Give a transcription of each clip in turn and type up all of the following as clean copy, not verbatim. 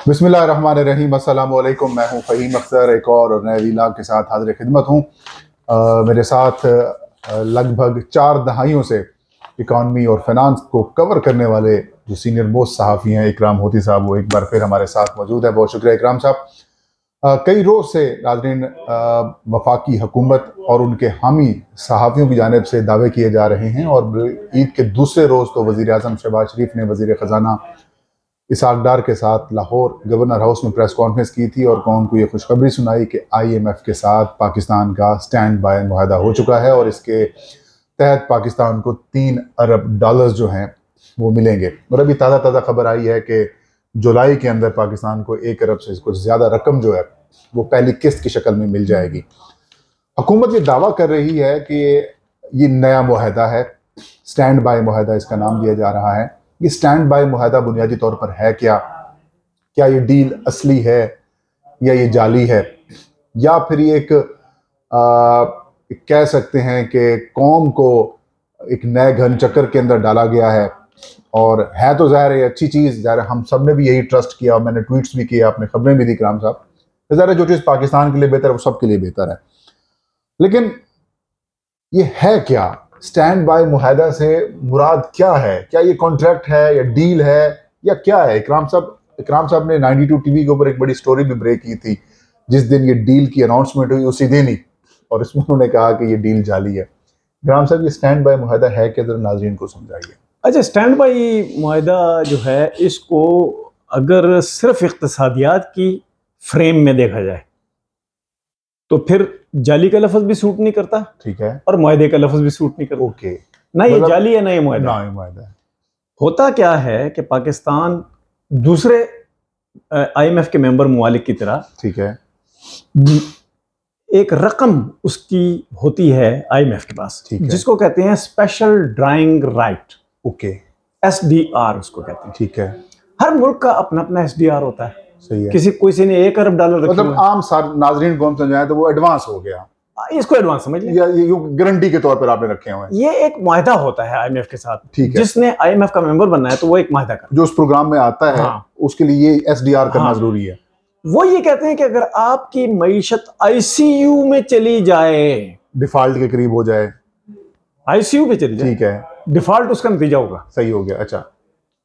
बिस्मिल्लाहिर्रहमानिर्रहीम, अस्सलाम वालेकुम। मैं हूं फ़हीम अख्तर, एक और नए व्लॉग के साथ हाजिर खिदमत हूं। मेरे साथ लगभग 4 दहाइयों से इकॉनमी और फाइनेंस को कवर करने वाले जो सीनियर मोस्ट सहाफ़ी हैं, इकराम होती साहब, वो एक बार फिर हमारे साथ मौजूद है। बहुत शुक्रिया इकराम साहब। कई रोज़ से नाज़रीन वफाकी हुकूमत और उनके हामी सहाफ़ियों की जानिब से दावे किए जा रहे हैं, और ईद के दूसरे रोज़ तो वज़ीर आज़म शहबाज शरीफ ने वज़ीर ख़जाना इसहाक डार के साथ लाहौर गवर्नर हाउस में प्रेस कॉन्फ्रेंस की थी और कौन को ये खुशखबरी सुनाई कि IMF के साथ पाकिस्तान का स्टैंड बाय मुआहदा हो चुका है और इसके तहत पाकिस्तान को $3 अरब जो हैं वो मिलेंगे। और अभी ताज़ा खबर आई है कि जुलाई के अंदर पाकिस्तान को 1 अरब से कुछ ज़्यादा रकम जो है वो पहली किस्त की शक्ल में मिल जाएगी। हुकूमत ये दावा कर रही है कि ये नया मुआहदा है, स्टैंड बाय मुआहदा इसका नाम दिया जा रहा है। ये स्टैंड बाय मुआहदा बुनियादी तौर पर है क्या ये डील असली है या ये जाली है, या फिर ये एक कह सकते हैं कि कौम को एक नए घन चक्कर के अंदर डाला गया है। और है तो ज़ाहिर है अच्छी चीज़, ज़ाहिर हम सब ने भी यही ट्रस्ट किया और मैंने ट्वीट्स भी किए, आपने खबरें भी दी इकराम साहब। ज़ाहिर जो चीज़ पाकिस्तान के लिए बेहतर है वो सबके लिए बेहतर है, लेकिन ये है क्या? स्टैंड बाय मुआहदा से मुराद क्या है? क्या ये कॉन्ट्रैक्ट है या डील है या क्या है? इकराम साहब ने 92 TV के ऊपर एक बड़ी स्टोरी भी ब्रेक की थी जिस दिन ये डील की अनाउंसमेंट हुई, उसी दिन ही, और इसमें उन्होंने कहा कि ये डील जाली है। इकराम साहब, ये स्टैंड बाय मुआहदा है क्या? जरा नाज़रीन को समझाइए। अच्छा, स्टैंड बाय मुआहदा जो है, इसको अगर सिर्फ इक़्तिसादियात की फ्रेम में देखा जाए तो फिर जाली का लफ्ज़ भी सूट नहीं करता, ठीक है, और मुआहदे का लफ्ज़ भी सूट नहीं करता। ओके, ना ये जाली है ना ये मुआहदा। होता क्या है कि पाकिस्तान दूसरे IMF के मेंबर मुमालिक की तरह, ठीक है, एक रकम उसकी होती है IMF के पास, जिसको कहते हैं special drawing right. Okay, SDR उसको कहते हैं। ठीक है, हर मुल्क का अपना अपना SDR होता है। सही है। किसी ने $1 अरब मतलब आम नाज़रीन को हम समझाएं तो वो एडवांस हो गया, इसको एडवांस समझ लिया, ये गारंटी के तौर पर आपने रखे हुए हैं। ये एक मुआहदा होता है IMF के साथ, ठीक है। जिसने IMF का मेंबर बनना है तो वो एक मुआहदा कर, जो उस प्रोग्राम में आता है, हाँ, उसके लिए ये SDR करना जरूरी है। वो ये कहते हैं कि अगर आपकी मईशत ICU में चली जाए, डिफॉल्ट के करीब हो जाए, ICU में चली जाए, ठीक है, डिफॉल्ट उसका नतीजा होगा। सही हो गया। अच्छा,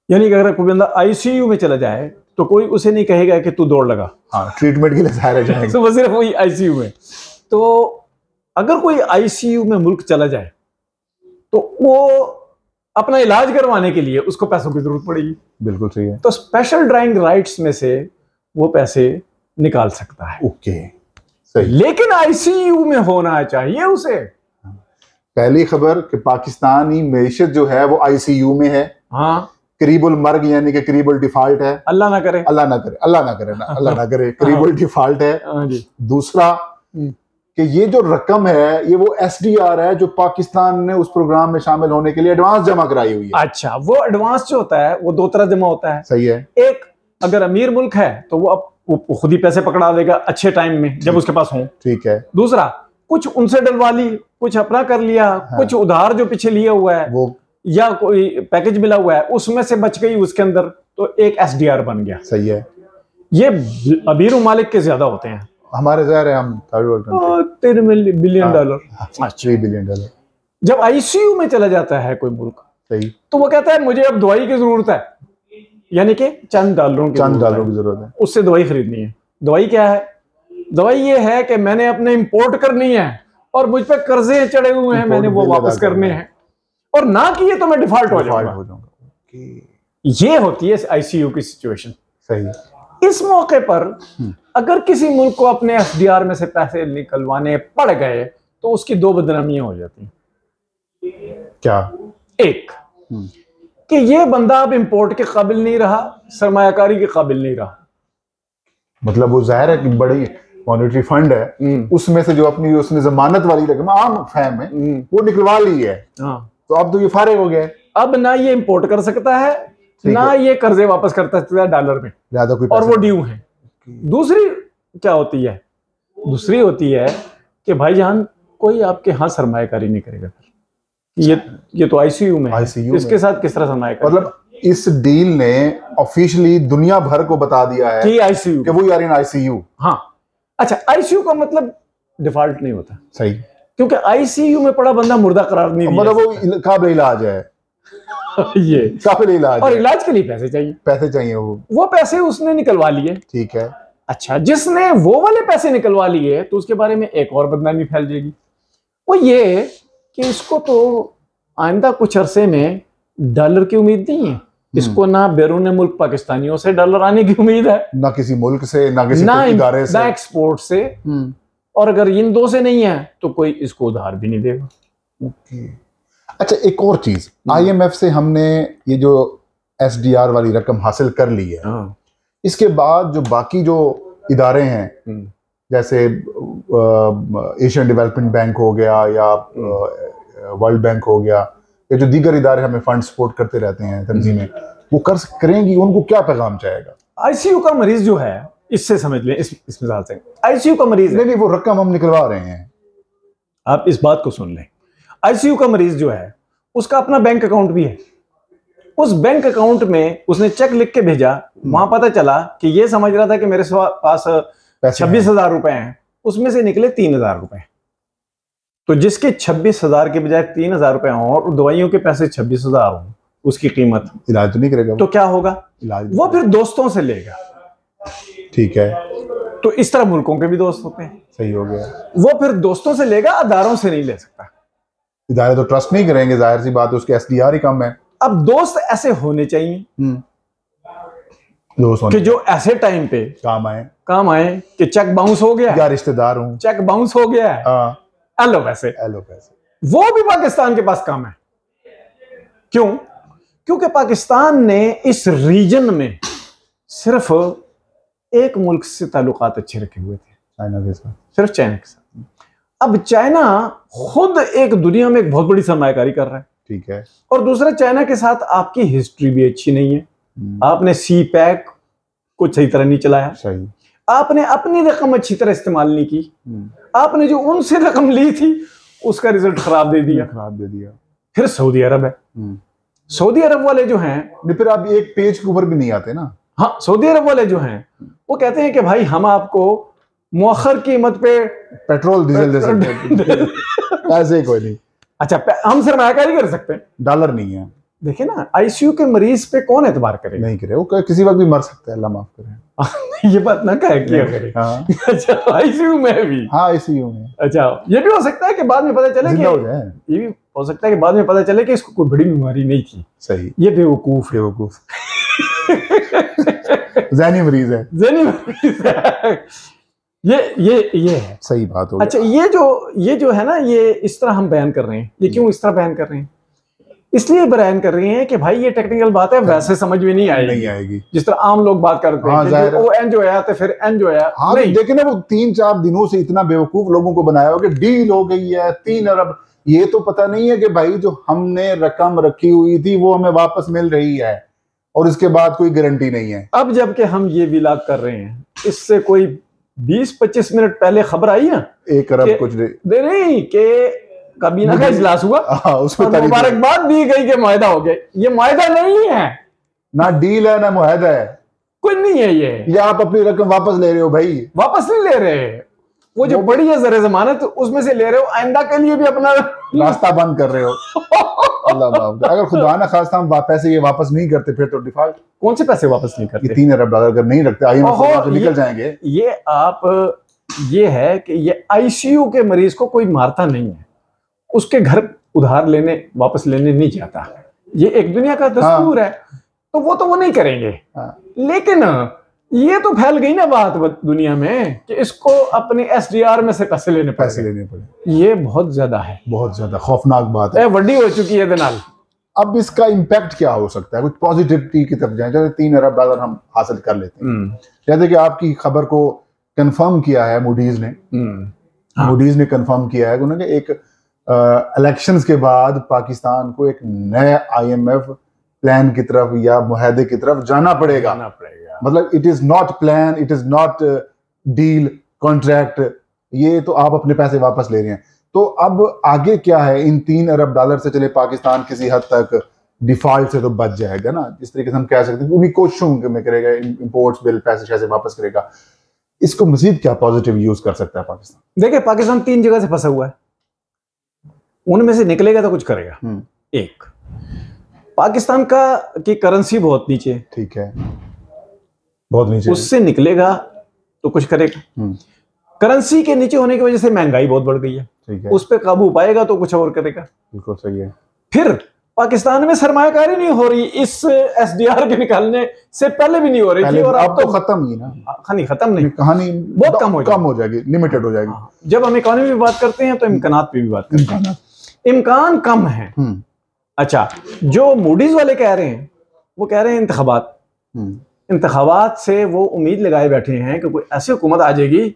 यानी कि अगर कोई बंदा ICU में चला जाए तो कोई उसे नहीं कहेगा कि तू दौड़ लगा, हाँ, ट्रीटमेंट के लिए सहारा जाएगा, तो वो सिर्फ वही ICU में। तो अगर कोई ICU में मुल्क चला जाए तो वो अपना इलाज करवाने के लिए उसको पैसों की जरूरत पड़ेगी। बिल्कुल सही है। तो स्पेशल ड्राइंग राइट्स में से वो पैसे निकाल सकता है। ओके, सही। लेकिन ICU में होना चाहिए उसे। पहली खबर कि पाकिस्तानी मैशत जो है वो ICU में है, हाँ, करीबुल मर्ग यानी कि करीबुल डिफॉल्ट है। अल्लाह ना करे, अल्लाह ना करे, अल्लाह ना करे, करीबुल डिफॉल्ट है। दूसरा कि ये जो रकम है ये वो SDR है जो पाकिस्तान ने उस प्रोग्राम में शामिल होने के लिए एडवांस जमा कराई हुई है। अच्छा, वो एडवांस जो होता है वो 2 तरह जमा होता है। सही है। एक, अगर अमीर मुल्क है तो वो अब खुद ही पैसे पकड़ा देगा अच्छे टाइम में जब उसके पास हो, ठीक है। दूसरा, कुछ उनसे डलवा ली, कुछ अपना कर लिया, हाँ, कुछ उधार जो पीछे लिया हुआ है वो, या कोई पैकेज मिला हुआ है उसमें से बच गई उसके अंदर, तो एक SDR बन गया। सही है। ये अमीर ममालिक के ज्यादा होते हैं, हमारे ज़ाहिर है हम $3 बिलियन, 3 बिलियन डॉलर। जब ICU में चला जाता है कोई मुल्क, सही, तो वो कहता है मुझे अब दवाई की जरूरत है, यानी कि चंद डॉलरों की जरूरत है, उससे दवाई खरीदनी है। दवाई क्या है? दवाई ये है कि मैंने अपने इंपोर्ट करनी है और मुझ पे कर्जे चढ़े हुए हैं, मैंने वो वापस करने हैं, और ना किए तो मैं डिफॉल्ट हो जाऊंगा। ये होती है ICU की सिचुएशन। सही। इस मौके पर अगर किसी मुल्क को अपने SDR में से पैसे निकलवाने पड़ गए तो उसकी 2 बदनामियां हो जाती हैं। क्या? एक, कि ये बंदा अब इंपोर्ट के काबिल नहीं रहा, सरमायाकारी के काबिल नहीं रहा। मतलब वो जाहिर है कि बड़ी मॉनेटरी फंड है, उसमें से जो अपनी उसने जमानत वाली रकम आम फैम है वो निकलवा ली है, हाँ, तो अब तो ये फारिग हो गया। अब ना ये इंपोर्ट कर सकता है, ना ये कर्जे वापस करता है डॉलर में, ज्यादा कोई, और वो ड्यू है। दूसरी क्या होती है? दूसरी होती है कि भाईजान कोई आपके यहाँ सरमायाकारी नहीं करेगा, ये तो ICU में, इसके साथ किस तरह सरमायाकारी? मतलब इस डील ने ऑफिशियली दुनिया भर को बता दिया है कि आईसीयू, कि वो यार इन आईसीयू। हाँ, अच्छा, आईसीयू का मतलब डिफॉल्ट नहीं होता, सही, क्योंकि आईसीयू में पड़ा बंदा मुर्दा करार नहीं दिया, मतलब वो काबिल इलाज है। ये काबिल इलाज और है। इलाज के लिए पैसे चाहिए, पैसे चाहिए, वो पैसे उसने निकलवा लिए, ठीक है। अच्छा, जिसने वो वाले पैसे निकलवा लिए तो उसके बारे में एक और बदनामी फैल जाएगी, वो ये कि इसको तो आइंदा कुछ अरसे में डॉलर की उम्मीद नहीं है, इसको ना बैरून मुल्क पाकिस्तानियों से डॉलर आने की उम्मीद है, ना किसी मुल्क से, ना किसी इदारे से, ना एक्सपोर्ट से, और अगर इन दो से नहीं है तो कोई इसको उधार भी नहीं देगा। अच्छा, एक और चीज, आईएमएफ से हमने ये जो एसडीआर वाली रकम हासिल कर ली है, इसके बाद जो बाकी जो इदारे हैं, जैसे एशियन डेवलपमेंट बैंक हो गया या वर्ल्ड बैंक हो गया, या जो दीगर इदारे हमें फंड सपोर्ट करते रहते हैं, तंजीमें, वो करेंगी, उनको क्या पैगाम जाएगा? आईसीयू का मरीज जो है, इससे समझ लें, इस मिसाल से आईसीयू का मरीज नहीं, वो रकम हम निकलवा रहे हैं, आप इस बात को सुन लें, आईसीयू का मरीज जो है उसका अपना बैंक अकाउंट भी है, उस बैंक अकाउंट में उसने चेक लिख के भेजा, वहां पता चला कि ये समझ रहा था कि मेरे पास 26,000 रुपए हैं, उसमें से निकले 3,000 रुपए, तो जिसके 26,000 के बजाय 3,000 रुपए हों और दवाइयों के पैसे 26,000 हों, उसकी कीमत, इलाज तो नहीं करेगा, तो क्या होगा? इलाज वो फिर दोस्तों से लेगा, ठीक है, तो इस तरह मुल्कों के भी दोस्त होते हैं, सही हो गया, वो फिर दोस्तों से लेगा, अदारों से नहीं ले सकता, इदारे तो ट्रस्ट नहीं करेंगे, जाहिर सी बात है, उसके एसडीआर ही कम है। अब दोस्त ऐसे होने चाहिए दोस्त कि जो ऐसे टाइम पे काम आए कि चेक बाउंस हो गया, या रिश्तेदार हूं, चेक बाउंस हो गया है, एलो पैसे, वो भी पाकिस्तान के पास काम है। क्यों? क्योंकि पाकिस्तान ने इस रीजन में सिर्फ एक मुल्क से ताल्लुकात अच्छे रखे हुए थे, चाइना के साथ, सिर्फ चाइना के साथ। अब चाइना खुद एक दुनिया में एक बहुत बड़ी सरमायाकारी कर रहा है, ठीक है, और दूसरा चाइना के साथ आपकी हिस्ट्री भी अच्छी नहीं है, आपने सी पैक को सही तरह नहीं चलाया, सही, आपने अपनी रकम अच्छी तरह इस्तेमाल नहीं की, आपने जो उनसे रकम ली थी उसका रिजल्ट खराब दे दिया। फिर सऊदी अरब है, सऊदी अरब वाले जो हैं, फिर आप एक पेज के ऊपर भी नहीं आते ना। हाँ, सऊदी अरब वाले जो हैं वो कहते हैं कि भाई हम आपको मुअख्खर कीमत पे पेट्रोल डीजल दे सकते हैं, ऐसे कोई नहीं। अच्छा, हम सरमायाकारी कर सकते हैं, डॉलर नहीं है। देखिए ना, आईसीयू के मरीज पे कौन एतबार करे? नहीं करे, वो किसी वक्त भी मर सकता है, अल्लाह माफ करे। ये बात ना कहे किया करे। हाँ। अच्छा, आईसीयू में भी? हाँ, आईसीयू में। अच्छा, ये भी हो सकता है कि बाद में पता चले कि ये भी हो सकता है कि बाद में पता चले कि इसको कोई बड़ी बीमारी नहीं थी। सही, ये बेवकूफ ज़हनी मरीज है, ये है। सही बात हो। अच्छा, ये जो है ना, ये इस तरह हम बयान कर रहे हैं, ये क्यों इस तरह बयान कर रहे हैं? इसलिए बयान कर रहे हैं कि भाई ये टेक्निकल बात है, वैसे समझ में नहीं आएगी जिस तरह आम लोग बात करते हैं कि ओ एन जो है तो फिर एन जो है। हाँ, देखिए ना, वो 3-4 दिनों से इतना बेवकूफ लोगों को बनाया हो कि डील हो गई है 3 अरब। ये तो पता नहीं है कि भाई जो हमने रकम रखी हुई थी वो हमें वापस मिल रही है, और इसके बाद कोई गारंटी नहीं है। अब जबकि हम ये विलाग कर रहे हैं, इससे कोई 20-25 मिनट पहले खबर आई ना, 1 अरब कुछ नहीं कि काबीना का इजलास हुआ, उसमें मुबारकबाद दी गई कि मुआहदा हो गया। ये मुआहदा नहीं है, ना डील है ना मुआहदा है, कुछ नहीं है ये आप अपनी रकम वापस ले रहे हो भाई, वापस नहीं ले रहे, वो जो बड़ी है ज़र ज़मानत उसमें से ले रहे हो, आइंदा के लिए भी अपना रास्ता बंद कर रहे हो। अल्लाह माफ करे। अगर खुदा ना खास्ता हम पैसे ये वापस नहीं करते फिर तो डिफॉल्ट। कौन से पैसे वापस नहीं करते? 3 अरब डॉलर अगर नहीं रखते आईएमएफ तो निकल जाएंगे। ये है कि ये आईसीयू के मरीज को कोई मारता नहीं है, उसके घर उधार लेने वापस लेने नहीं जाता, ये एक दुनिया का दस्तूर है, तो वो नहीं करेंगे। लेकिन ये तो फैल गई ना बात दुनिया में कि इसको अपने एसडीआर में से पैसे लेने पड़े। ये बहुत ज्यादा है, बहुत ज्यादा खौफनाक बात है, वड्डी हो चुकी है दनाल। अब इसका इम्पैक्ट क्या हो सकता है? कुछ पॉजिटिविटी की तरफ जाए, जैसे 3 अरब डॉलर हम हासिल कर लेते हैं, जैसे कि आपकी खबर को कंफर्म किया है मूडीज ने, मूडीज ने कंफर्म किया है उन्होंने एक इलेक्शंस के बाद पाकिस्तान को एक नए आईएमएफ प्लान की तरफ या मुआहदे की तरफ जाना पड़ेगा। मतलब it is not plan, it is not deal, contract, ये तो आप अपने पैसे वापस ले रहे हैं। तो अब आगे क्या है? इन 3 अरब डॉलर से चले पाकिस्तान किसी हद तक डिफॉल्ट से तो बच जाएगा ना, जिस तरीके से हम कह सकते हैं उन्हीं कोशिशों में करेगा, इंपोर्ट्स बिल पैसे शैसे वापस करेगा। इसको मजीद क्या पॉजिटिव यूज कर सकता है पाकिस्तान? देखिए, पाकिस्तान 3 जगह से फंसा हुआ है, उनमें से निकलेगा तो कुछ करेगा। एक, पाकिस्तान की करेंसी बहुत नीचे है, ठीक है, बहुत नीचे, उससे निकलेगा तो कुछ करेगा। करेंसी के नीचे होने की वजह से महंगाई बहुत बढ़ गई है, ठीक है, उस पर काबू पाएगा तो कुछ और करेगा। बिल्कुल सही है। फिर पाकिस्तान में सरमायाकारी नहीं हो रही, इस एसडीआर के निकालने से पहले भी नहीं हो रही थी, और अब तो खत्म ही ना, कहानी खत्म नहीं, कहानी बहुत कम हो जाएगी, लिमिटेड हो जाएगी। जब हम इकोनॉमी की बात करते हैं तो इम्कानात पे भी बात करते हैं, इम्कान कम है। अच्छा, जो मूडीज वाले कह रहे हैं वो कह रहे हैं इंतखाबात से वो उम्मीद लगाए बैठे हैं कि कोई ऐसी हुकूमत आ जाएगी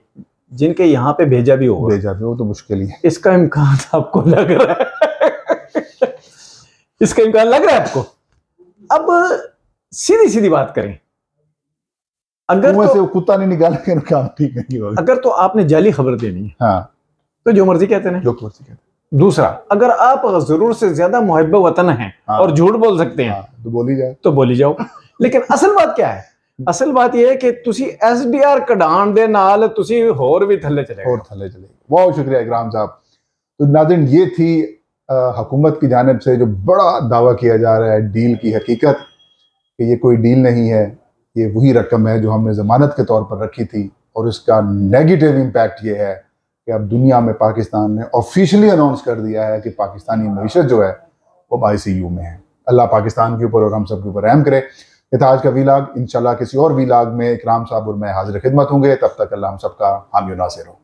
जिनके यहाँ पे भेजा भी होगा। वो तो मुश्किल ही है। इसका इम्कान आपको लग रहा है? इसका इम्कान लग रहा है आपको? अब सीधी सीधी बात करें, अगर तो कुत्ता नहीं निकालेंगे तो काम ठीक नहीं होगा। अगर तो आपने जाली खबर देनी है, हाँ, तो जो मर्जी कहते हैं, जो मर्जी कहते हैं। दूसरा, अगर आप जरूर से ज्यादा मुहब्बत वतन हैं, हाँ, और झूठ बोल सकते हैं, हाँ, तो बोली जाओ। लेकिन असल बात क्या है? असल बात यह है कि तुसी एसडीआर कढ़ाण दे नाल तुसी होर भी थल्ले चले गए। बहुत शुक्रिया इकराम साहब। तो नाज़रीन, ये थी हुकूमत की जानिब से जो बड़ा दावा किया जा रहा है डील की हकीकत, कि ये कोई डील नहीं है, ये वही रकम है जो हमने ज़मानत के तौर पर रखी थी, और इसका नेगेटिव इम्पैक्ट ये है कि अब दुनिया में पाकिस्तान ने ऑफिशियली अनाउंस कर दिया है कि पाकिस्तानी मईशत जो है वो ICU में है। अल्लाह पाकिस्तान के ऊपर और हम सब के ऊपर रहम करे। ये था आज का वीलाग। इंशाल्लाह किसी और वीलाग में इकराम साहब और मैं हाजिर खिदमत होंगे। तब तक अल्लाह हम सबका हामी नासिर हो।